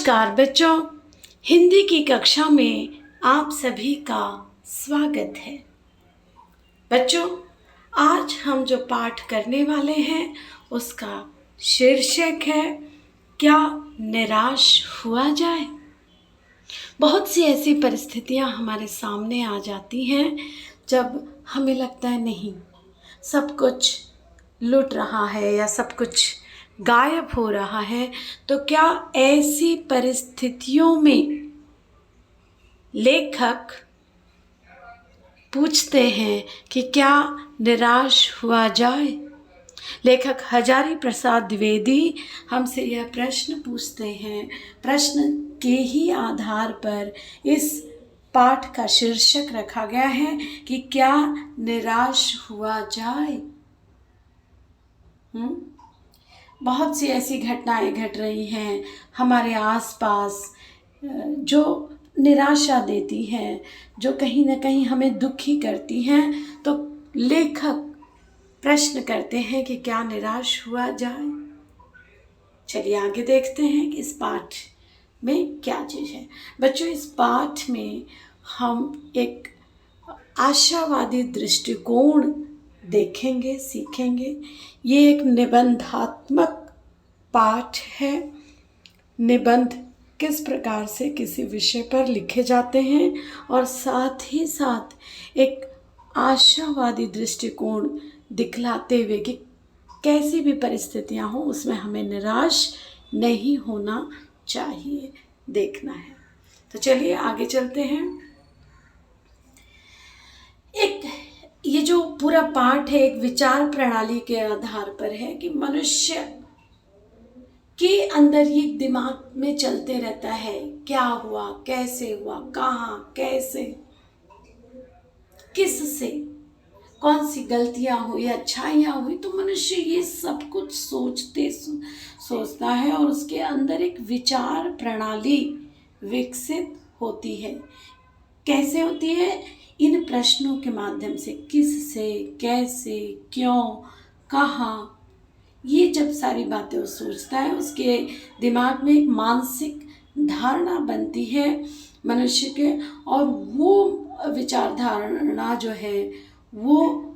नमस्कार बच्चों, हिंदी की कक्षा में आप सभी का स्वागत है। बच्चों, आज हम जो पाठ करने वाले हैं उसका शीर्षक है क्या निराश हुआ जाए। बहुत सी ऐसी परिस्थितियां हमारे सामने आ जाती हैं जब हमें लगता है नहीं, सब कुछ लुट रहा है या सब कुछ गायब हो रहा है। तो क्या ऐसी परिस्थितियों में लेखक पूछते हैं कि क्या निराश हुआ जाए। लेखक हजारी प्रसाद द्विवेदी हमसे यह प्रश्न पूछते हैं। प्रश्न के ही आधार पर इस पाठ का शीर्षक रखा गया है कि क्या निराश हुआ जाए। बहुत सी ऐसी घटनाएं घट रही हैं हमारे आसपास जो निराशा देती हैं, जो कहीं ना कहीं हमें दुखी करती हैं। तो लेखक प्रश्न करते हैं कि क्या निराश हुआ जाए। चलिए आगे देखते हैं कि इस पाठ में क्या चीज़ है। बच्चों, इस पाठ में हम एक आशावादी दृष्टिकोण देखेंगे, सीखेंगे। ये एक निबंधात्मक पाठ है। निबंध किस प्रकार से किसी विषय पर लिखे जाते हैं और साथ ही साथ एक आशावादी दृष्टिकोण दिखलाते हुए कि कैसी भी परिस्थितियां हो उसमें हमें निराश नहीं होना चाहिए, देखना है। तो चलिए आगे चलते हैं। ये जो पूरा पाठ है एक विचार प्रणाली के आधार पर है कि मनुष्य के अंदर ये दिमाग में चलते रहता है, क्या हुआ, कैसे हुआ, कहाँ, कैसे, किससे, कौन सी गलतियां हुई, अच्छाइयां हुई। तो मनुष्य ये सब कुछ सोचता है और उसके अंदर एक विचार प्रणाली विकसित होती है। कैसे होती है? इन प्रश्नों के माध्यम से, किससे, कैसे, क्यों, कहाँ, ये जब सारी बातें वो सोचता है उसके दिमाग में एक मानसिक धारणा बनती है मनुष्य के, और वो विचारधारणा जो है वो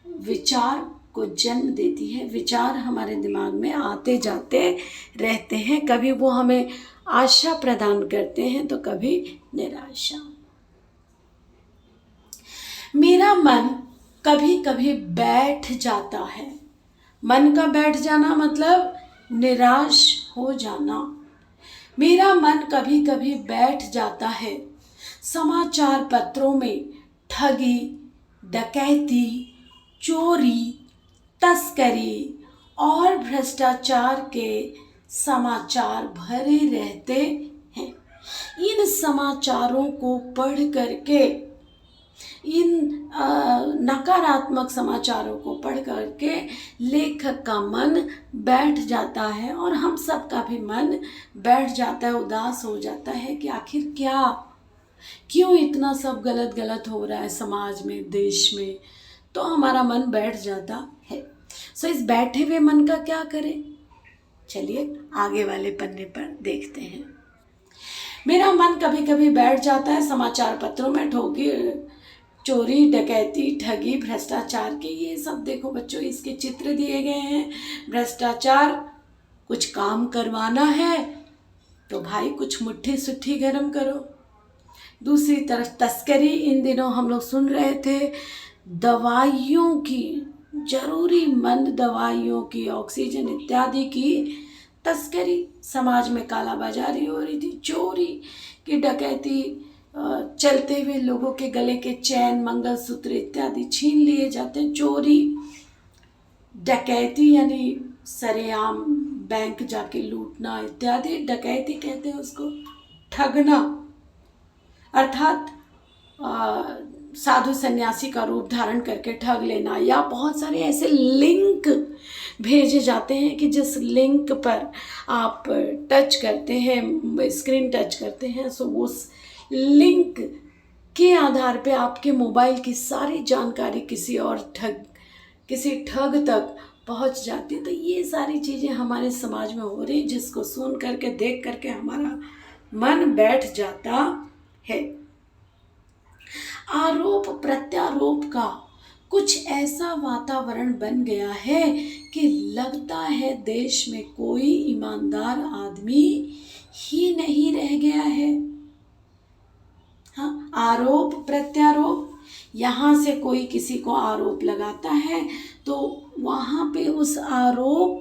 विचार को जन्म देती है। विचार हमारे दिमाग में आते जाते रहते हैं, कभी वो हमें आशा प्रदान करते हैं तो कभी निराशा। मेरा मन कभी कभी बैठ जाता है। मन का बैठ जाना मतलब निराश हो जाना। मेरा मन कभी कभी बैठ जाता है। समाचार पत्रों में ठगी, डकैती, चोरी, तस्करी और भ्रष्टाचार के समाचार भरे रहते हैं। इन समाचारों को पढ़ करके, इन नकारात्मक समाचारों को पढ़ करके लेखक का मन बैठ जाता है और हम सब का भी मन बैठ जाता है, उदास हो जाता है कि आखिर क्यों इतना सब गलत हो रहा है समाज में, देश में। तो हमारा मन बैठ जाता है। इस बैठे हुए मन का क्या करें? चलिए आगे वाले पन्ने पर देखते हैं। मेरा मन कभी कभी बैठ जाता है। समाचार पत्रों में चोरी, डकैती, ठगी, भ्रष्टाचार के ये सब देखो बच्चों, इसके चित्र दिए गए हैं। भ्रष्टाचार, कुछ काम करवाना है तो भाई कुछ मुट्ठी सुट्ठी गरम करो। दूसरी तरफ तस्करी, इन दिनों हम लोग सुन रहे थे दवाइयों की, जरूरीमंद दवाइयों की, ऑक्सीजन इत्यादि की तस्करी, समाज में कालाबाजारी हो रही थी, चोरी की, डकैती, चलते हुए लोगों के गले के चैन, मंगलसूत्र इत्यादि छीन लिए जाते हैं। चोरी, डकैती यानी सरेआम बैंक जाके लूटना इत्यादि डकैती कहते हैं उसको। ठगना अर्थात साधु सन्यासी का रूप धारण करके ठग लेना, या बहुत सारे ऐसे लिंक भेजे जाते हैं कि जिस लिंक पर आप टच करते हैं, स्क्रीन टच करते हैं, सो उस लिंक के आधार पे आपके मोबाइल की सारी जानकारी किसी ठग तक पहुंच जाती है। तो ये सारी चीज़ें हमारे समाज में हो रही, जिसको सुन करके देख करके हमारा मन बैठ जाता है। आरोप प्रत्यारोप का कुछ ऐसा वातावरण बन गया है कि लगता है देश में कोई ईमानदार आदमी ही नहीं रह गया है। हाँ, आरोप प्रत्यारोप, यहाँ से कोई किसी को आरोप लगाता है तो वहाँ पे उस आरोप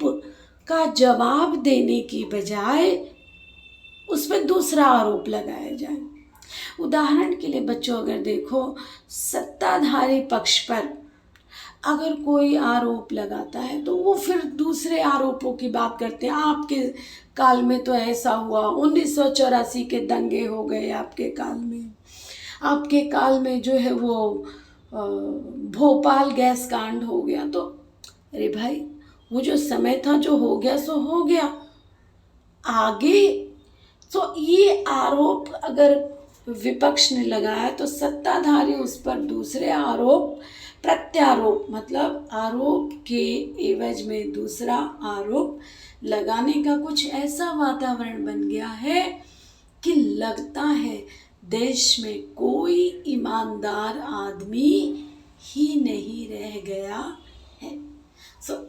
का जवाब देने की बजाय उस पर दूसरा आरोप लगाया जाए। उदाहरण के लिए बच्चों, अगर देखो, सत्ताधारी पक्ष पर अगर कोई आरोप लगाता है तो वो फिर दूसरे आरोपों की बात करते हैं। आपके काल में तो ऐसा हुआ, 1984 के दंगे हो गए आपके काल में, आपके काल में जो है वो भोपाल गैस कांड हो गया। तो अरे भाई, वो जो समय था, जो हो गया सो हो गया, आगे तो ये आरोप अगर विपक्ष ने लगाया तो सत्ताधारी उस पर दूसरे आरोप प्रत्यारोप, मतलब आरोप के एवज में दूसरा आरोप लगाने का कुछ ऐसा वातावरण बन गया है कि लगता है देश में कोई ईमानदार आदमी ही नहीं रह गया है।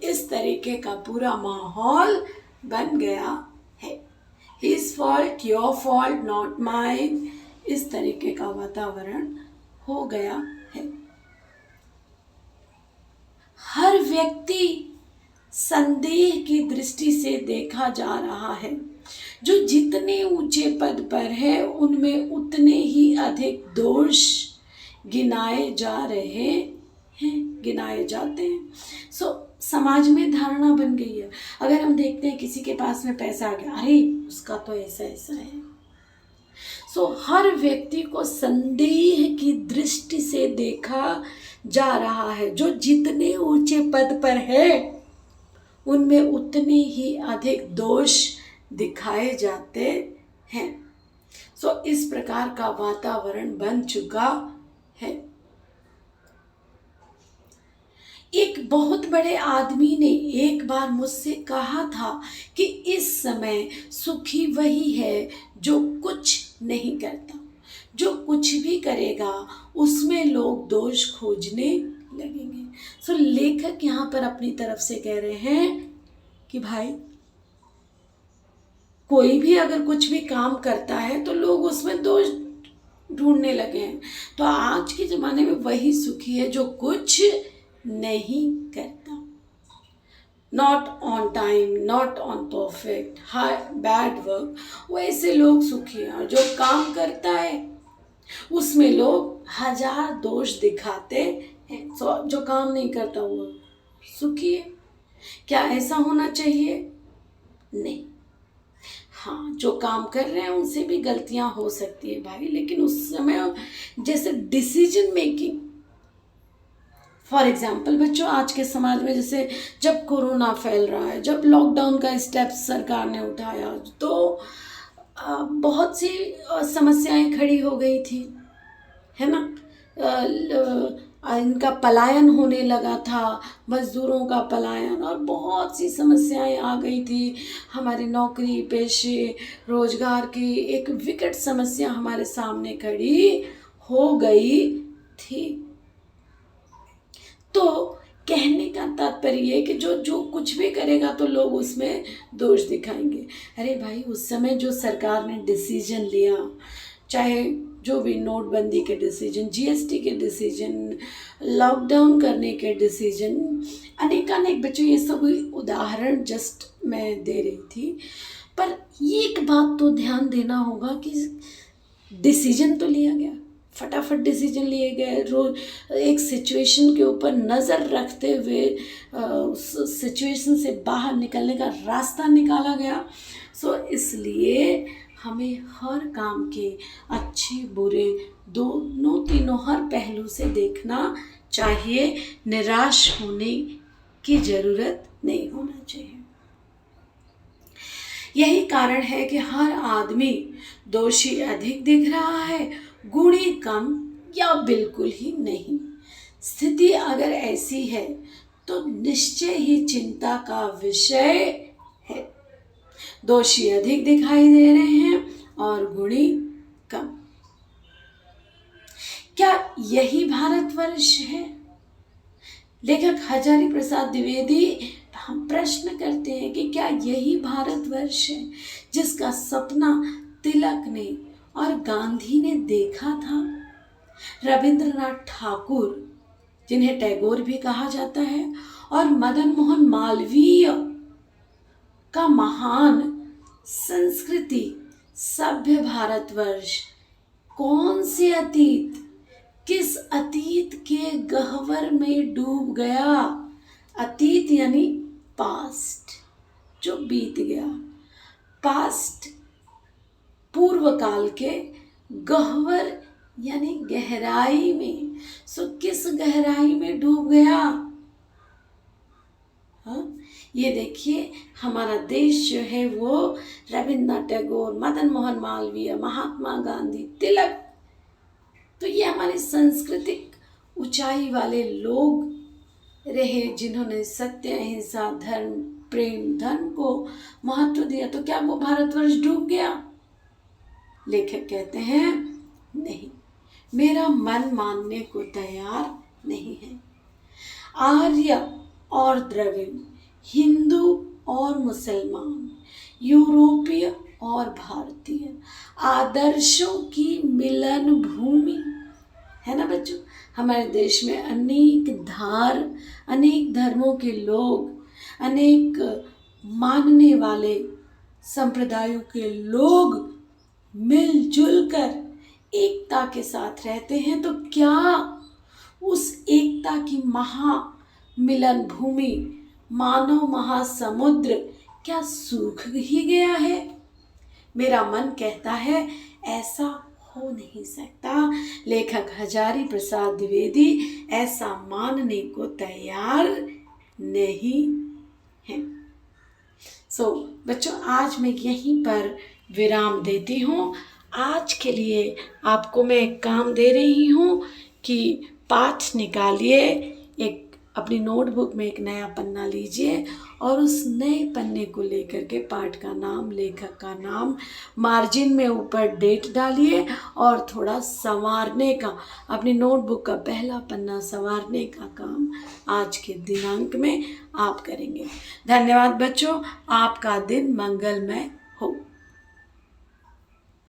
इस तरीके का पूरा माहौल बन गया है। His fault, your fault, not mine, इस तरीके का वातावरण हो गया है। हर व्यक्ति संदेह की दृष्टि से देखा जा रहा है। जो जितने ऊंचे पद पर है उनमें उतने ही अधिक दोष गिनाए जाते हैं। समाज में धारणा बन गई है। अगर हम देखते हैं किसी के पास में पैसा आ गया, अरे उसका तो ऐसा ऐसा है। हर व्यक्ति को संदेह की दृष्टि से देखा जा रहा है। जो जितने ऊंचे पद पर है उनमें उतने ही अधिक दोष दिखाए जाते हैं। इस प्रकार का वातावरण बन चुका है। एक बहुत बड़े आदमी ने एक बार मुझसे कहा था कि इस समय सुखी वही है जो कुछ नहीं करता। जो कुछ भी करेगा उसमें लोग दोष खोजने लगेंगे। लेखक यहाँ पर अपनी तरफ से कह रहे हैं कि भाई, कोई भी अगर कुछ भी काम करता है तो लोग उसमें दोष ढूंढने लगे हैं। तो आज के ज़माने में वही सुखी है जो कुछ नहीं करता। Not on time, not on perfect, high bad work, वैसे लोग सुखी हैं। और जो काम करता है उसमें लोग हजार दोष दिखाते हैं। जो काम नहीं करता वो सुखी है। क्या ऐसा होना चाहिए? नहीं। हाँ, जो काम कर रहे हैं उनसे भी गलतियां हो सकती है भाई, लेकिन उस समय जैसे डिसीजन मेकिंग, फॉर एग्जाम्पल बच्चों, आज के समाज में जैसे जब कोरोना फैल रहा है, जब लॉकडाउन का स्टेप सरकार ने उठाया तो बहुत सी समस्याएं खड़ी हो गई थी, है ना। इनका पलायन होने लगा था, मजदूरों का पलायन, और बहुत सी समस्याएं आ गई थी। हमारी नौकरी पेशे रोजगार की एक विकट समस्या हमारे सामने खड़ी हो गई थी। तो कहने का तात्पर्य है कि जो कुछ भी करेगा तो लोग उसमें दोष दिखाएंगे। अरे भाई, उस समय जो सरकार ने डिसीजन लिया, चाहे जो भी नोटबंदी के डिसीजन, जीएसटी के डिसीजन, लॉकडाउन करने के डिसीजन, अनेकानेक बच्चों, ये सब उदाहरण जस्ट मैं दे रही थी। पर एक बात तो ध्यान देना होगा कि डिसीजन तो लिया गया, फटाफट डिसीजन लिए गए, रोज एक सिचुएशन के ऊपर नज़र रखते हुए उस सिचुएशन से बाहर निकलने का रास्ता निकाला गया। इसलिए हमें हर काम के अच्छे बुरे दोनों तीनों हर पहलू से देखना चाहिए। निराश होने की ज़रूरत नहीं होना चाहिए। यही कारण है कि हर आदमी दोषी अधिक दिख रहा है, गुणी कम या बिल्कुल ही नहीं। स्थिति अगर ऐसी है तो निश्चय ही चिंता का विषय है। दोषी अधिक दिखाई दे रहे हैं और गुणी कम। क्या यही भारतवर्ष है? लेखक हजारी प्रसाद द्विवेदी हम प्रश्न करते हैं कि क्या यही भारतवर्ष है जिसका सपना तिलक ने और गांधी ने देखा था? रविंद्रनाथ ठाकुर, जिन्हें टैगोर भी कहा जाता है, और मदन मोहन मालवीय का महान संस्कृति सभ्य भारतवर्ष कौन से अतीत, किस अतीत के गह्वर में डूब गया? अतीत यानी पास्ट, जो बीत गया। पास्ट पूर्व काल के, गह्वर यानी गहराई में। सो किस गहराई में डूब गया? हाँ, ये देखिए हमारा देश जो है वो रविंद्रनाथ टैगोर, मदन मोहन मालवीय, महात्मा गांधी, तिलक, तो ये हमारी सांस्कृतिक ऊंचाई वाले लोग रहे जिन्होंने सत्य, अहिंसा, धर्म, प्रेम, धर्म को महत्व दिया। तो क्या वो भारतवर्ष डूब गया? लेखक कहते हैं नहीं, मेरा मन मानने को तैयार नहीं है। आर्य और द्रविड़, हिंदू और मुसलमान, यूरोपीय और भारतीय आदर्शों की मिलन भूमि है ना बच्चों। हमारे देश में अनेक धर्मों के लोग, अनेक मानने वाले संप्रदायों के लोग मिलजुल कर एकता के साथ रहते हैं। तो क्या उस एकता की मिलन भूमि, मानव महासमुद्र, क्या सूख ही गया है? मेरा मन कहता है ऐसा हो नहीं सकता। लेखक हजारी प्रसाद द्विवेदी ऐसा मानने को तैयार नहीं है। बच्चों, आज मैं यहीं पर विराम देती हूँ। आज के लिए आपको मैं एक काम दे रही हूँ कि पाठ निकालिए, एक अपनी नोटबुक में एक नया पन्ना लीजिए और उस नए पन्ने को लेकर के पाठ का नाम, लेखक का नाम, मार्जिन में ऊपर डेट डालिए और थोड़ा संवारने का, अपनी नोटबुक का पहला पन्ना संवारने का काम आज के दिनांक में आप करेंगे। धन्यवाद बच्चों, आपका दिन मंगलमय हो।